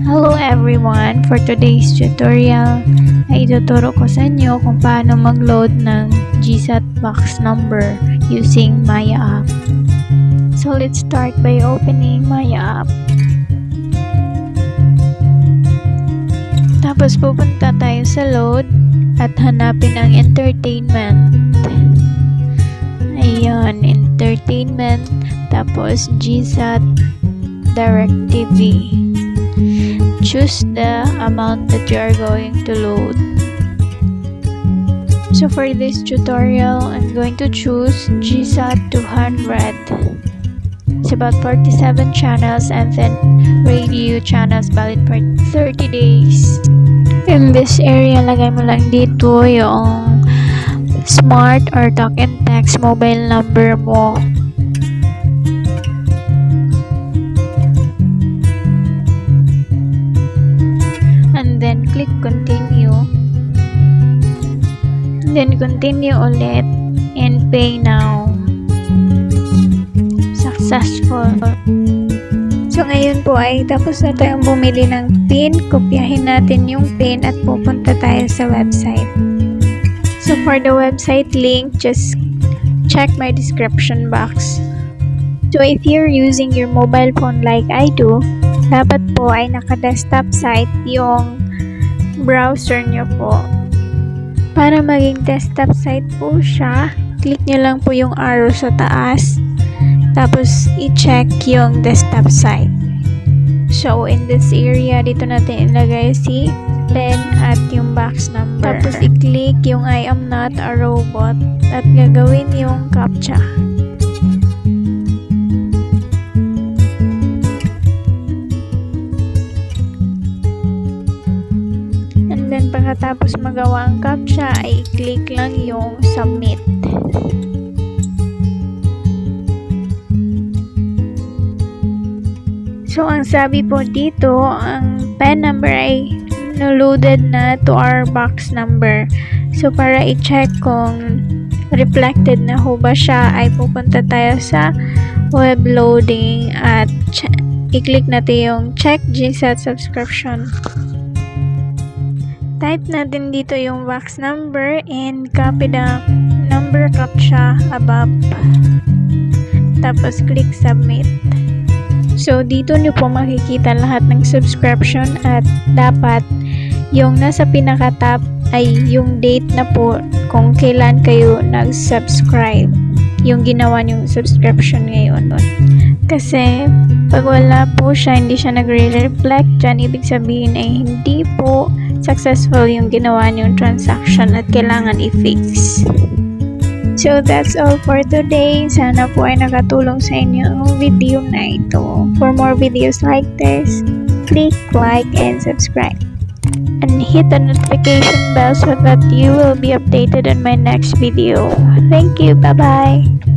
Hello everyone! For today's tutorial ay ituturo ko sa inyo kung paano mag-load ng Gsat box number using Maya app. So let's start by opening Maya app. Tapos pupunta tayo sa load at hanapin ang entertainment. Ayan, entertainment. Tapos Gsat Direct TV. Choose the amount that you are going to load. So for this tutorial, I'm going to choose Gsat 200. It's about 47 channels and then radio channels valid for 30 days. In this area, lagay mo lang dito yung smart or talk and text mobile number mo. Then click continue, then continue ulit and pay now. Successful. So ngayon po ay tapos na tayong bumili ng pin. Kopyahin natin yung pin at pupunta tayo sa website. So for the website link, just check my description box. So if you're using your mobile phone like I do, dapat po ay naka-desktop site yung browser nyo po. Para maging desktop site po siya, click nyo lang po yung arrow sa taas, tapos i-check yung desktop site. So in this area, dito natin ilagay si pen at yung box number. Tapos i-click yung I am not a robot at gagawin yung CAPTCHA. Then pagkatapos magawa ang CAPTCHA ay i-click lang yung submit. So ang sabi po dito, ang pen number ay loaded na to our box number. So para i-check kung reflected na ho ba siya, ay pupunta tayo sa web loading at i-click natin yung check Gsat subscription. Type natin dito yung box number and copy the number CAPTCHA above. Tapos click submit. So dito nyo po makikita lahat ng subscription at dapat yung nasa pinaka-top ay yung date na po kung kailan kayo nag-subscribe. Yung ginawa nyong subscription ngayon. Kasi pag wala po siya, hindi siya nagre-reflect dyan, ibig sabihin ay hindi po successful yung ginawa niyong transaction at kailangan i-fix. So that's all for today. Sana po ay nakatulong sa inyo ang video na ito. For more videos like this, click like and subscribe. And hit the notification bell so that you will be updated on my next video. Thank you. Bye-bye.